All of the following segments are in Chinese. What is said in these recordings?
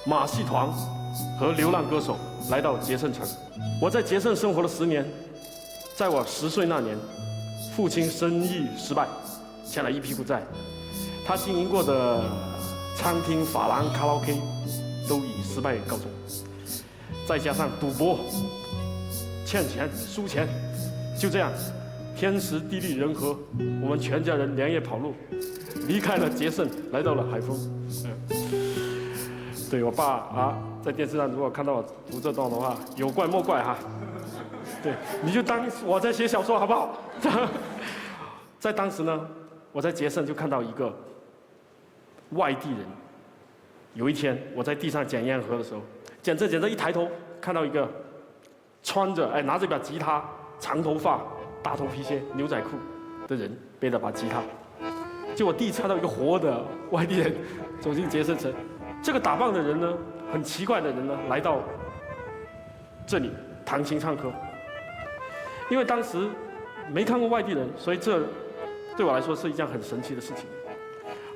马戏团和流浪歌手来到捷胜城。我在捷胜生活了10年，在我10岁那年，父亲生意失败，欠了一屁股债，他经营过的餐厅、发廊、卡拉 OK 都以失败告终，再加上赌博、欠钱、输钱，就这样，天时地利人和，我们全家人连夜跑路，离开了捷胜，来到了海丰。对我爸啊，在电视上如果看到我读这段的话，有怪莫怪哈。对，你就当我在写小说好不好？在当时呢，我在捷胜就看到一个外地人。有一天，我在地上捡烟盒的时候，捡着捡着，一抬头看到一个穿着拿着一把吉他、长头发、大头皮鞋、牛仔裤的人，背着把吉他。就我第一次看到一个活的外地人走进捷胜城。这个打扮的人呢，很奇怪的人呢，来到这里弹琴唱歌。因为当时没看过外地人，所以这对我来说是一件很神奇的事情。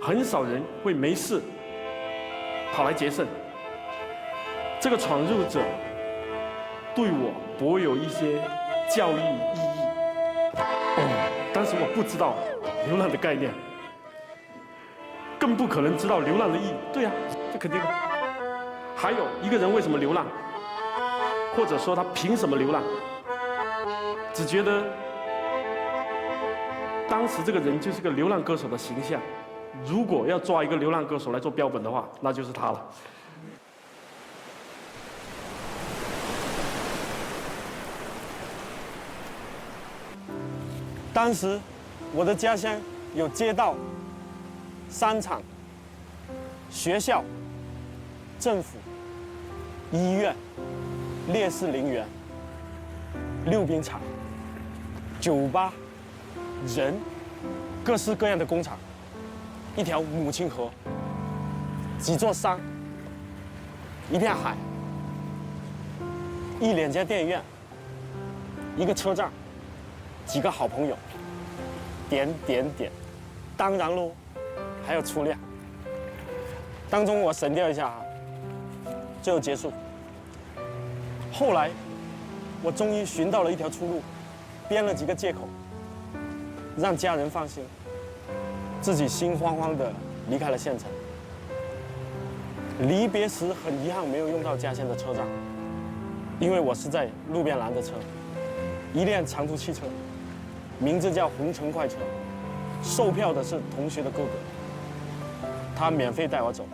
很少人会没事跑来捷胜。这个闯入者对我颇有一些教育意义。当时我不知道流浪的概念，更不可能知道流浪的意义。对呀，这肯定的。还有一个人为什么流浪，或者说他凭什么流浪？只觉得当时这个人就是个流浪歌手的形象。如果要抓一个流浪歌手来做标本的话，那就是他了。当时我的家乡有街道、商场、学校、政府、医院、烈士陵园、溜冰场、酒吧、人，各式各样的工厂，一条母亲河，几座山，一片海，1-2家电影院，一个车站，几个好朋友，点点点，当然喽，还有初恋。当中我省掉一下哈，最后结束。后来，我终于寻到了一条出路，编了几个借口，让家人放心，自己心慌慌地离开了县城。离别时很遗憾没有用到家乡的车站，因为我是在路边拦的车，一辆长途汽车，名字叫红尘快车，售票的是同学的哥哥，他免费带我走。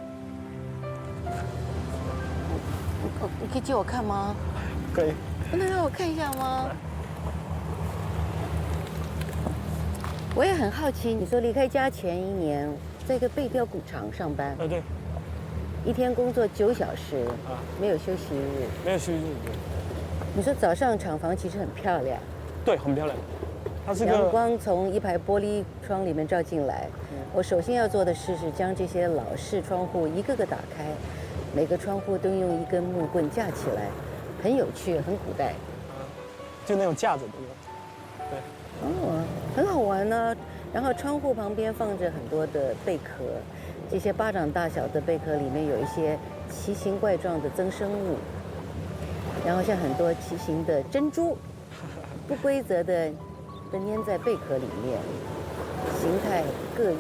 你可以借我看吗？可以。能让我看一下吗？我也很好奇，你说离开家前1年，在一个背标股厂上班，对，一天工作9小时，没有休息日，没有休息日。你说早上厂房其实很漂亮，对，很漂亮。它是个阳光从一排玻璃窗里面照进来。我首先要做的事是将这些老式窗户一个个打开，每个窗户都用一根木棍架起来，很有趣，很古代。就那种架子的。对。哦，很好玩呢。然后窗户旁边放着很多的贝壳，这些巴掌大小的贝壳里面有一些奇形怪状的增生物，然后像很多奇形的珍珠，不规则的粘在贝壳里面，形态各异。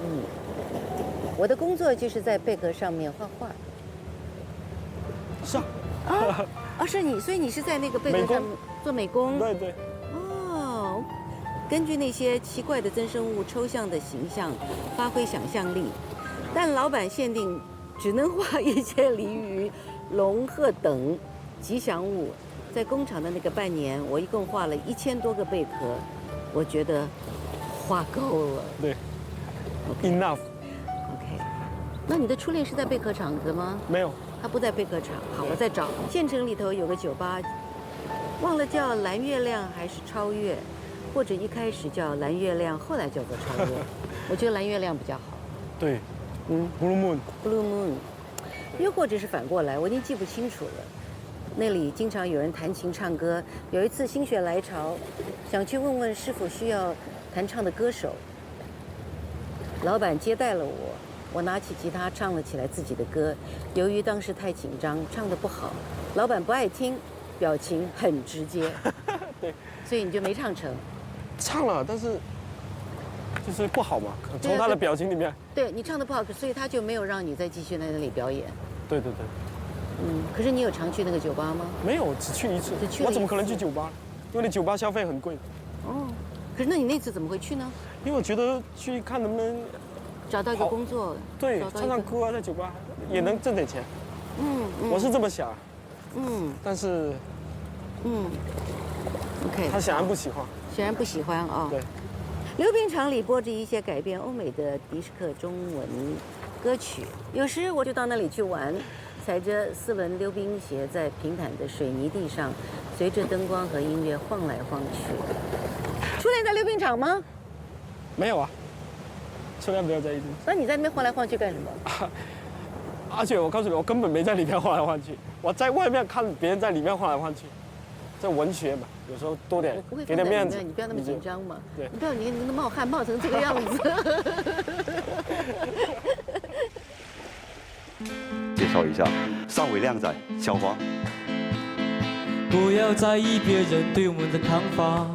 我的工作就是在贝壳上面画画。是啊。是你，所以你是在那个贝壳上做美工？对。哦，根据那些奇怪的增生物抽象的形象，发挥想象力。但老板限定只能画一些鲤鱼、龙、鹤等吉祥物。在工厂的那个半年，我一共画了1000多个贝壳，我觉得画够了。对。Enough。OK。那你的初恋是在贝壳厂的吗？没有。他不在贝壳厂。好，我再找。县城里头有个酒吧，忘了叫蓝月亮还是超越，或者一开始叫蓝月亮，后来叫做超越。我觉得蓝月亮比较好。对。Blue Moon。Blue Moon。又或者是反过来，我已经记不清楚了。那里经常有人弹琴唱歌。有一次心血来潮，想去问问是否需要弹唱的歌手。老板接待了我，我拿起吉他唱了起来自己的歌。由于当时太紧张，唱得不好，老板不爱听，表情很直接，对，所以你就没唱成。唱了，但是就是不好嘛，从他的表情里面。对你唱得不好，所以他就没有让你再继续在那里表演。对对对。可是你有常去那个酒吧吗？没有，只去一次。我怎么可能去酒吧？因为那酒吧消费很贵。哦，可是那你那次怎么会去呢？因为我觉得去看能不能找到一个工作。对，唱唱歌啊，在酒吧也能挣点钱。我是这么想。但是，OK。他显然不喜欢。显然不喜欢啊。对。溜冰场里播着一些改编欧美的迪斯科中文歌曲，有时我就到那里去玩。踩着4轮溜冰鞋，在平坦的水泥地上，随着灯光和音乐晃来晃去。初恋在溜冰场吗？没有啊，初恋没有在一起。那你在那边晃来晃去干什么？而且我告诉你，我根本没在里面晃来晃去，我在外面看别人在里面晃来晃去。这文学嘛，有时候多点给点面子。你不要那么紧张嘛。对。你不要你那冒汗冒成这个样子。介绍一下，尚伟靓仔小黄。不要在意别人对我们的看法，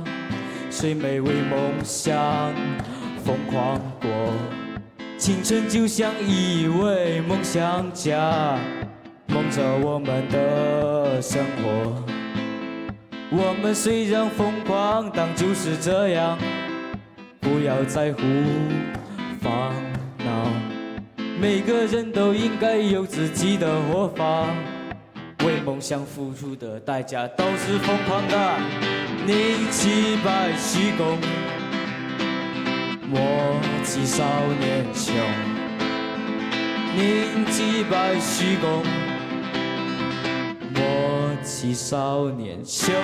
谁没为梦想疯狂过？青春就像一位梦想家，梦着我们的生活。我们虽然疯狂，但就是这样，不要在乎烦恼。每个人都应该有自己的活法，为梦想付出的代价都是疯狂的。宁弃白虚功，莫欺少年穷。宁弃白虚功，莫欺少年穷。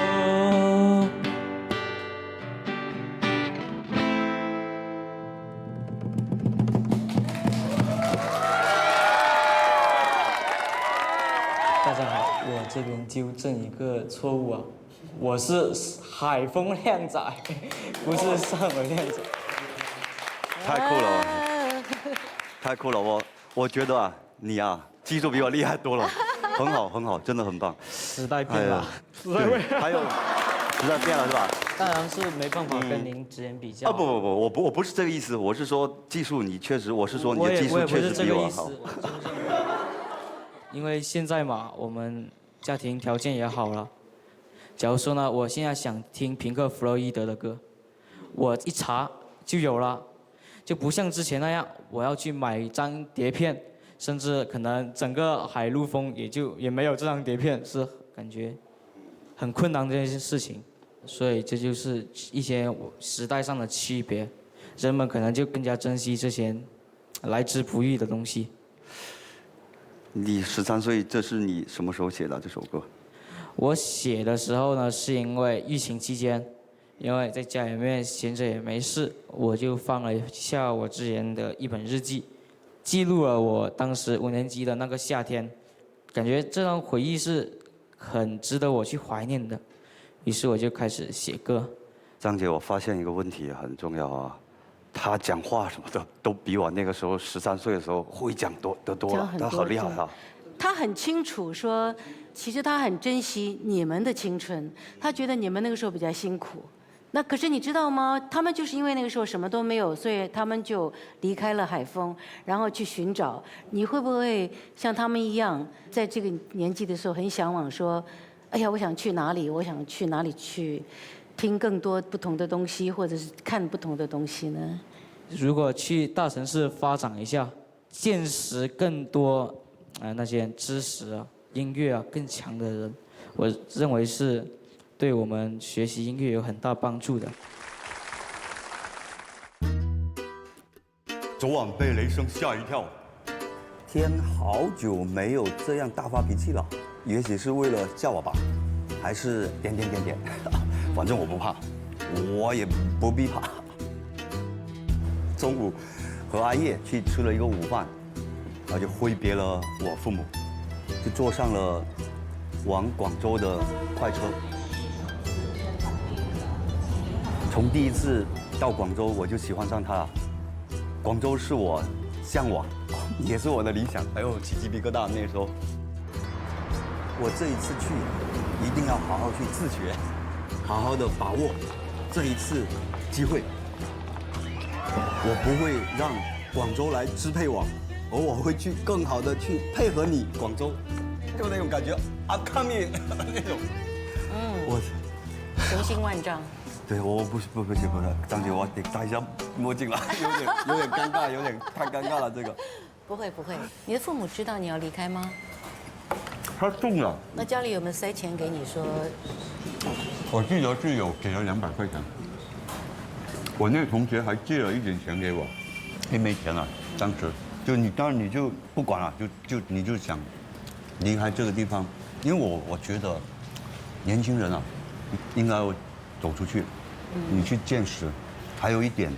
大家好，我这边纠正一个错误啊，我是海风靓仔，不是尚伟靓仔。太酷了，太酷了！我觉得啊，你啊，技术比我厉害多了，很好很好，真的很棒。时代变了，还有时代变了是吧？当然是没办法跟您之间比较。不，我不是这个意思，我是说技术你确实，我是说你的技术确实比我好。因为现在嘛，我们家庭条件也好了。假如说呢，我现在想听平克·弗洛伊德的歌，我一查就有了，就不像之前那样，我要去买一张碟片，甚至可能整个海陆丰也没有这张碟片，是感觉很困难的一件事情。所以这就是一些时代上的区别，人们可能就更加珍惜这些来之不易的东西。你13岁，这是你什么时候写的这首歌？我写的时候呢，是因为疫情期间，因为在家里面闲着也没事，我就放了一下我之前的一本日记，记录了我当时5年级的那个夏天，感觉这段回忆是很值得我去怀念的，于是我就开始写歌。张姐，我发现一个问题很重要啊。他讲话什么的都比我那个时候13岁的时候会讲得多了，他好厉害啊！他很清楚说，其实他很珍惜你们的青春，他觉得你们那个时候比较辛苦。那可是你知道吗？他们就是因为那个时候什么都没有，所以他们就离开了海丰，然后去寻找。你会不会像他们一样，在这个年纪的时候很向往说，哎呀，我想去哪里？我想去哪里去？听更多不同的东西，或者是看不同的东西呢？如果去大城市发展一下，见识更多那些知识啊、音乐啊更强的人，我认为是对我们学习音乐有很大帮助的。昨晚被雷声吓一跳，天好久没有这样大发脾气了，也许是为了叫我吧，还是点，反正我不怕，我也不必怕。中午和阿叶去吃了一个午饭，然后就挥别了我父母，就坐上了往广州的快车。从第一次到广州，我就喜欢上它了。广州是我向往也是我的理想。哎呦，起鸡皮疙瘩那时候。我这一次去，一定要好好去自学，好好的把握这一次机会。我不会让广州来支配我，而我会去更好的去配合你广州，就那种感觉 ，I'm coming 那种。我雄心万丈。对，我不是，张姐，我得戴一下墨镜了，有点尴尬，有点太尴尬了这个。不会，你的父母知道你要离开吗？他中了。那家里有没有塞钱给你说？我记得是有给了200块钱。我那个同学还借了一点钱给我，因为没钱了，当时就你当然你就不管了，你就想离开这个地方，因为我觉得年轻人啊，应该要走出去，你去见识。还有一点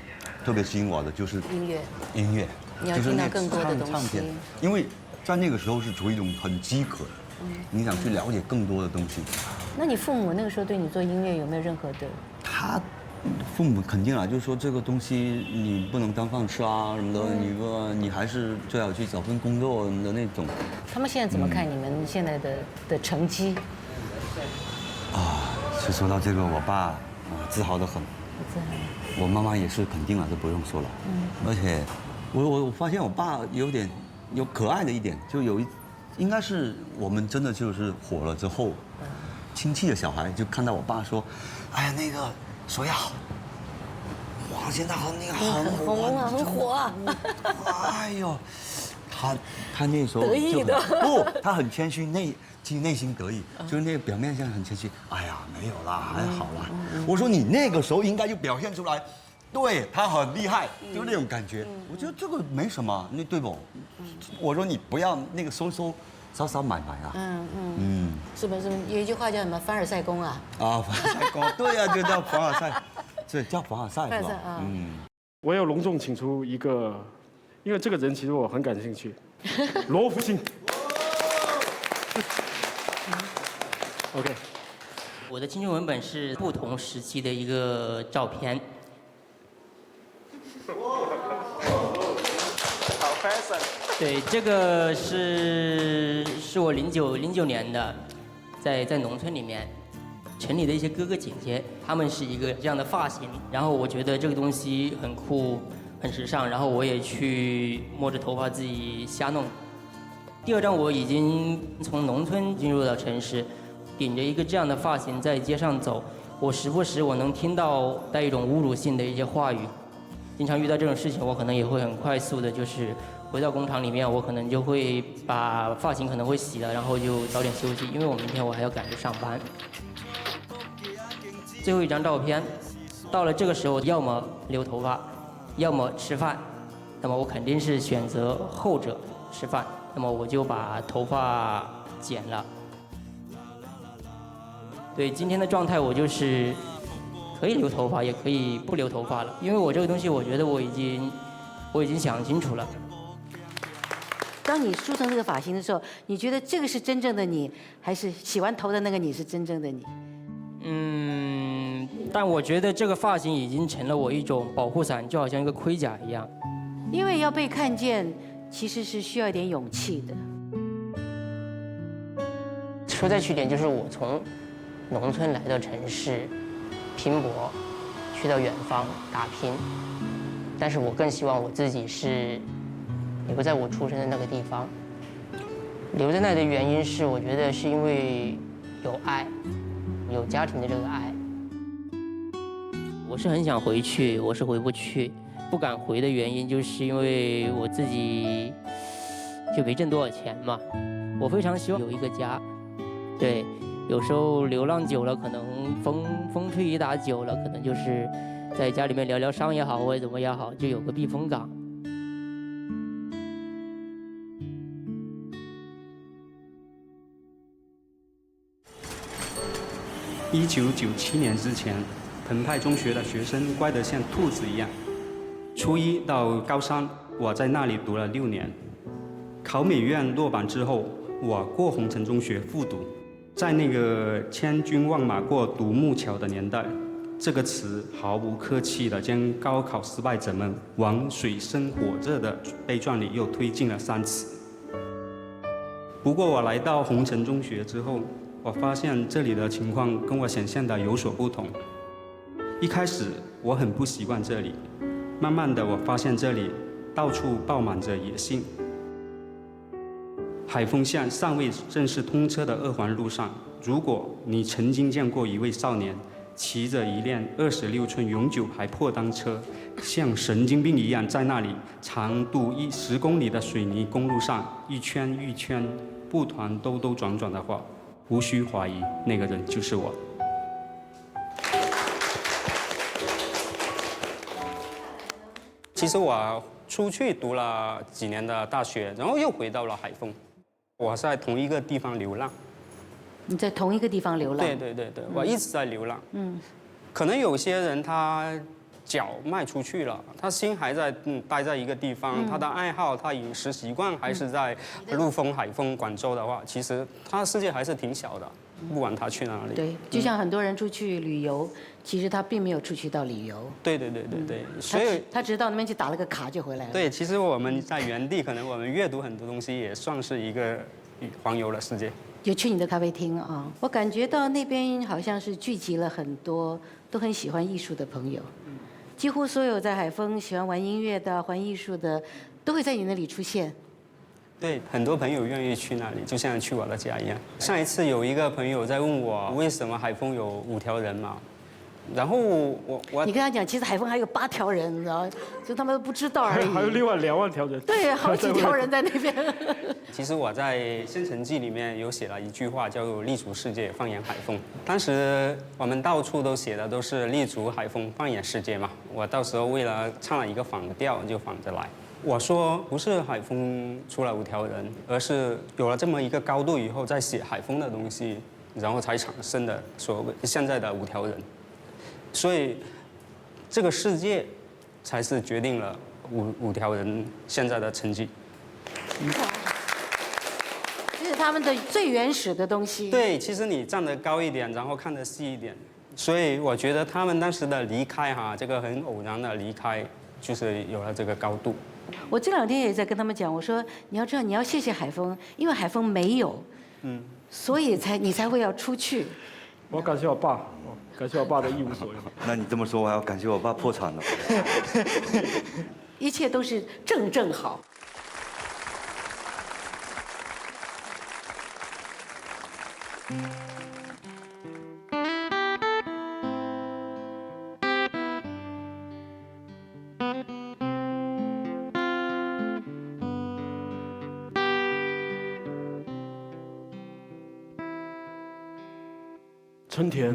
特别吸引我的就是音乐，你要就是那听到更多的东西唱片，因为在那个时候是处于一种很饥渴，你想去了解更多的东西。那你父母那个时候对你做音乐有没有任何的？他父母肯定啊，就是说这个东西你不能当饭吃啊什么的，你还是最好去找份工作的那种。他们现在怎么看你们现在的成绩？就说到这个，我爸自豪得很，我妈妈也是肯定了，这不用说了。而且我发现我爸有可爱的一点，就应该是我们真的就是火了之后，亲戚的小孩就看到我爸说，哎呀那个说呀，黄现在那个很红啊，很火啊。哎呦，他那时候得意的不，他很谦虚，其实内心得意，就是那个表面上很谦虚。哎呀，没有啦，还好啦。我说你那个时候应该就表现出来，对他很厉害，就那种感觉。我觉得这个没什么，那对不？我说你不要那个少少买啊。是不是有一句话叫什么凡尔赛宫啊？凡尔赛宫，对呀，就叫凡尔赛，对，叫凡尔赛是吧？我有隆重请出一个，因为这个人其实我很感兴趣，罗福星。OK， 我的青春文本是不同时期的一个照片。好 fashion。对，这个是我09年的，在农村里面，城里的一些哥哥姐姐，他们是一个这样的发型，然后我觉得这个东西很酷，很时尚，然后我也去摸着头发自己瞎弄。第2张我已经从农村进入到城市，顶着一个这样的发型在街上走，我时不时我能听到带一种侮辱性的一些话语，经常遇到这种事情，我可能也会很快速的就是回到工厂里面，我可能就会把发型可能会洗了，然后就早点休息，因为我明天我还要赶着上班。最后一张照片，到了这个时候，要么留头发，要么吃饭，那么我肯定是选择后者，吃饭。那么我就把头发剪了。对，今天的状态我就是可以留头发，也可以不留头发了，因为我这个东西，我觉得我已经想清楚了。当你梳成这个发型的时候，你觉得这个是真正的你，还是洗完头的那个你是真正的你？但我觉得这个发型已经成了我一种保护伞，就好像一个盔甲一样。因为要被看见，其实是需要一点勇气的。说再去点，就是我从农村来到城市拼搏，去到远方打拼，但是我更希望我自己是留在我出生的那个地方。留在那里的原因是，我觉得是因为有爱，有家庭的这个爱。我是很想回去，我是回不去，不敢回的原因就是因为我自己就没挣多少钱嘛。我非常希望有一个家，对，有时候流浪久了，可能风吹雨打久了，可能就是在家里面疗疗伤也好，或者怎么也好，就有个避风港。1997年之前，彭泰中学的学生乖得像兔子一样。初一到高3，我在那里读了6年。考美院落榜之后，我过红尘中学复读。在那个千军万马过独木桥的年代，这个词毫不客气地将高考失败者们往水深火热的悲壮里又推进了3次。不过我来到红尘中学之后，我发现这里的情况跟我想象的有所不同。一开始我很不习惯这里，慢慢的我发现这里到处爆满着野性。海丰巷尚未正式通车的2环路上，如果你曾经见过一位少年骑着一辆26寸永久牌破单车，像神经病一样在那里长度10公里的水泥公路上一圈一圈不团兜兜转转的话，无需怀疑，那个人就是我。其实我出去读了几年的大学，然后又回到了海丰。我在同一个地方流浪。你在同一个地方流浪？对，我一直在流浪。可能有些人他脚迈出去了，他心还在待在一个地方，他的爱好、他饮食习惯还是在陆丰、海丰、广州的话，其实他的世界还是挺小的，不管他去哪里。对，就像很多人出去旅游，其实他并没有出去到旅游。对，所以他只是到那边去打了个卡就回来了。对，其实我们在原地，可能我们阅读很多东西，也算是一个环游的世界。有去你的咖啡厅啊，我感觉到那边好像是聚集了很多都很喜欢艺术的朋友，几乎所有在海丰喜欢玩音乐的、玩艺术的，都会在你那里出现。对，很多朋友愿意去那里，就像去我的家一样。上一次有一个朋友在问我，为什么海丰有5条人嘛？然后我你跟他讲，其实海丰还有8条人，你知道，就他们都不知道而已。还有另外2万条人。对，好几条人在那边。其实我在《生辰记》里面有写了一句话，叫做“立足世界，放眼海丰”。当时我们到处都写的都是立足海丰，放眼世界嘛。我到时候为了唱了一个反调，就反着来。我说不是海丰出了5条人，而是有了这么一个高度以后，再写海丰的东西，然后才产生的所谓现在的5条人。所以，这个世界才是决定了五条人现在的成绩。这是他们的最原始的东西。对，其实你站得高一点，然后看得细一点，所以我觉得他们当时的离开这个很偶然的离开，就是有了这个高度。我这2天也在跟他们讲，我说你要知道你要谢谢海丰，因为海丰没有，所以你才会要出去。我感谢我爸，感谢我爸的一无所有。那你这么说，我还要感谢我爸破产了。一切都是正好。春天，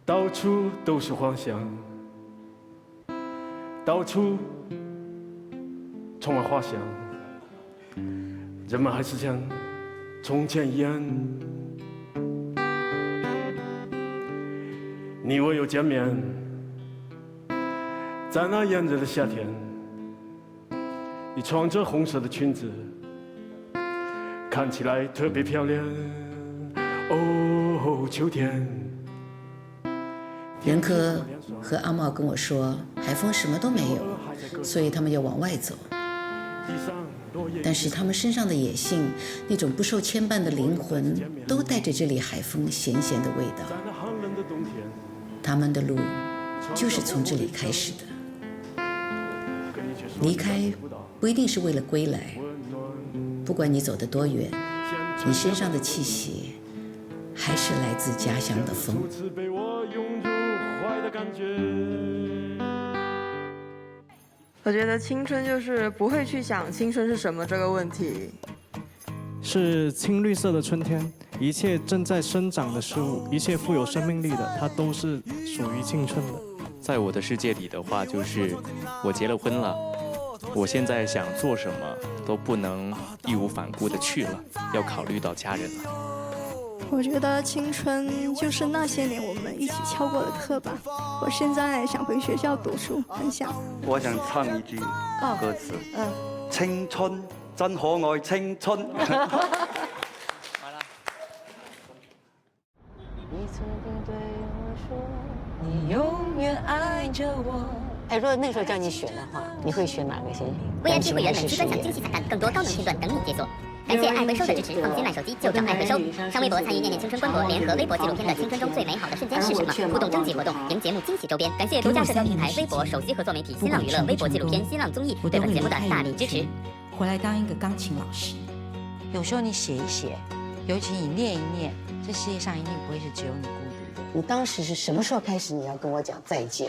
到处都是花香，到处充满花香。人们还是像从前一样，你我又见面，在那炎热的夏天，你穿着红色的裙子，看起来特别漂亮。哦，秋天。任科和阿茂跟我说，海丰什么都没有，所以他们要往外走。但是他们身上的野性，那种不受牵绊的灵魂，都带着这里海丰咸咸的味道。他们的路就是从这里开始的。离开不一定是为了归来，不管你走得多远，你身上的气息还是来自家乡的风。我觉得青春就是不会去想青春是什么这个问题。是青绿色的春天，一切正在生长的事物，一切富有生命力的，它都是属于青春的。在我的世界里的话，就是我结了婚了，我现在想做什么都不能义无反顾的去了，要考虑到家人了。我觉得青春就是那些年我们一起翘过的课吧。我现在想回学校读书，很想。我想唱一句歌词，青春真可愛，青春。你曾经对我说你永远爱着我。哎，如果那个时候叫你选的话，你会选哪个先？VNT 会员每期专享惊喜彩蛋，更多高能片段等你解锁。感谢爱回收的支持，放心烂手机就找爱回收。上微博参与念念青春官博联合微博纪录片的青春中最美好的瞬间是什么？互动征集活动，赢节目惊喜周边。感谢独家社交平台微博首席合作媒体新浪娱乐微博纪录片新浪综艺对本节目的大力支持。回来当一个钢琴老师，有时候你写一写，尤其你念一念，这世界上一定不会是只有你孤独的。你当时是什么时候开始你要跟我讲再见？